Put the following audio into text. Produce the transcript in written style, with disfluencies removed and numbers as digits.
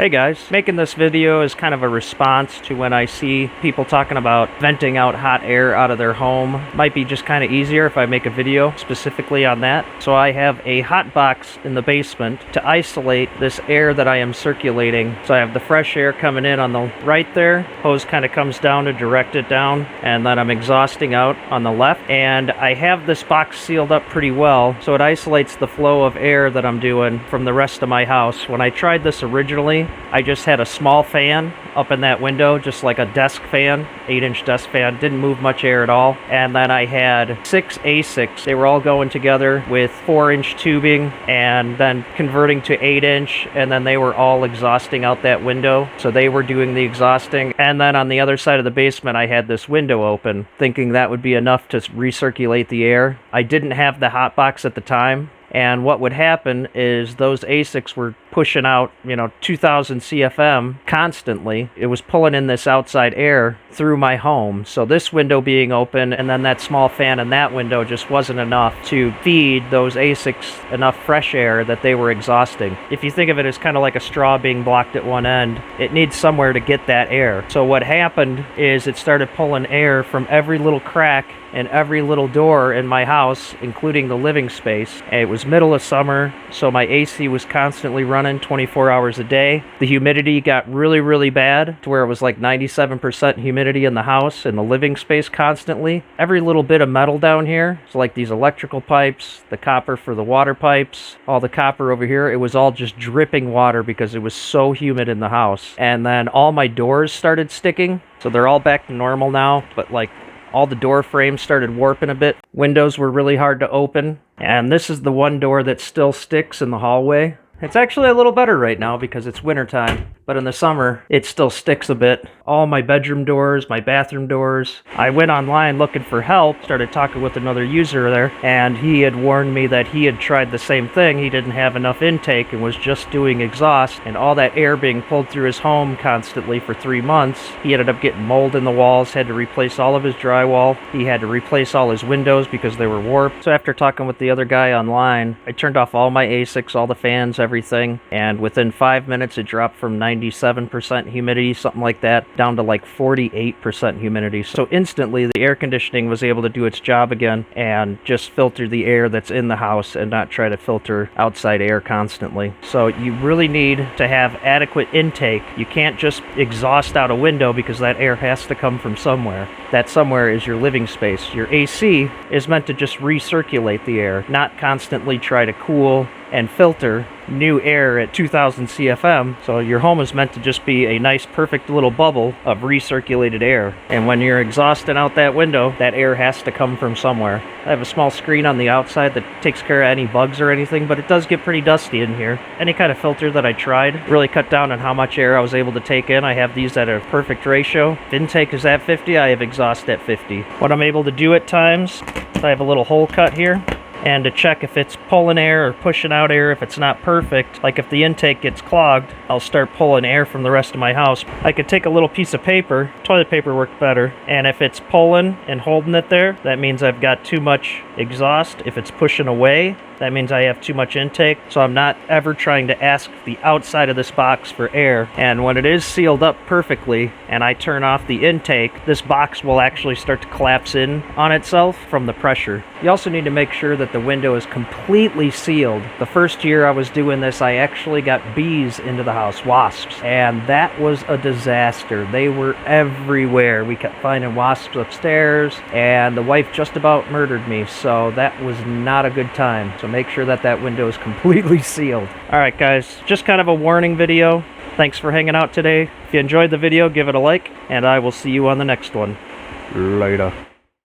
Hey guys, making this video is kind of a response to when I see people talking about venting out hot air out of their home. Might be just kind of easier if I make a video specifically on that. So I have a hot box in the basement to isolate this air that I am circulating. So I have the fresh air coming in on the right there, hose kind of comes down to direct it down, and then I'm exhausting out on the left. And I have this box sealed up pretty well, so it isolates the flow of air that I'm doing from the rest of my house. When I tried this originally, I just had a small fan up in that window, just like a desk fan, 8-inch desk fan, didn't move much air at all. And then I had 6 A6. They were all going together with 4-inch tubing and then converting to 8-inch, and then they were all exhausting out that window. So they were doing the exhausting. And then on the other side of the basement, I had this window open, thinking that would be enough to recirculate the air. I didn't have the hot box at the time. And what would happen is those ASICs were pushing out, 2,000 CFM constantly. It was pulling in this outside air through my home. So this window being open and then that small fan in that window just wasn't enough to feed those ASICs enough fresh air that they were exhausting. If you think of it as kind of like a straw being blocked at one end, it needs somewhere to get that air. So what happened is it started pulling air from every little crack and every little door in my house, including the living space. It was middle of summer, so my AC was constantly running 24 hours a day. The humidity got really, really bad to where it was like 97% humidity in the house and the living space constantly. Every little bit of metal down here, so like these electrical pipes, the copper for the water pipes, all the copper over here, it was all just dripping water because it was so humid in the house. And then all my doors started sticking, so they're all back to normal now, but like all the door frames started warping a bit. Windows were really hard to open. And this is the one door that still sticks in the hallway. It's actually a little better right now because it's wintertime, but in the summer, it still sticks a bit. All my bedroom doors, my bathroom doors. I went online looking for help, started talking with another user there, and he had warned me that he had tried the same thing. He didn't have enough intake and was just doing exhaust, and all that air being pulled through his home constantly for 3 months. He ended up getting mold in the walls, had to replace all of his drywall. He had to replace all his windows because they were warped. So after talking with the other guy online, I turned off all my ASICs, all the fans, everything, and within 5 minutes it dropped from 97% humidity, something like that, down to like 48% humidity. So instantly the air conditioning was able to do its job again and just filter the air that's in the house and not try to filter outside air constantly. So you really need to have adequate intake. You can't just exhaust out a window because that air has to come from somewhere. That somewhere is your living space. Your AC is meant to just recirculate the air, not constantly try to cool and filter new air at 2,000 CFM. So your home is meant to just be a nice, perfect little bubble of recirculated air. And when you're exhausting out that window, that air has to come from somewhere. I have a small screen on the outside that takes care of any bugs or anything, but it does get pretty dusty in here. Any kind of filter that I tried really cut down on how much air I was able to take in. I have these at a perfect ratio. If intake is at 50, I have exhaust at 50. What I'm able to do at times, I have a little hole cut here, and to check if it's pulling air or pushing out air, if it's not perfect, like if the intake gets clogged, I'll start pulling air from the rest of my house. I could take a little piece of paper, toilet paper worked better, and if it's pulling and holding it there, that means I've got too much exhaust. If it's pushing away, that means I have too much intake, so I'm not ever trying to ask the outside of this box for air. And when it is sealed up perfectly and I turn off the intake, this box will actually start to collapse in on itself from the pressure. You also need to make sure that the window is completely sealed. The first year I was doing this, I actually got bees into the house, wasps, and that was a disaster. They were everywhere. We kept finding wasps upstairs, and the wife just about murdered me, so that was not a good time. So make sure that that window is completely sealed. Alright guys, just kind of a warning video. Thanks for hanging out today. If you enjoyed the video, give it a like, and I will see you on the next one. Later.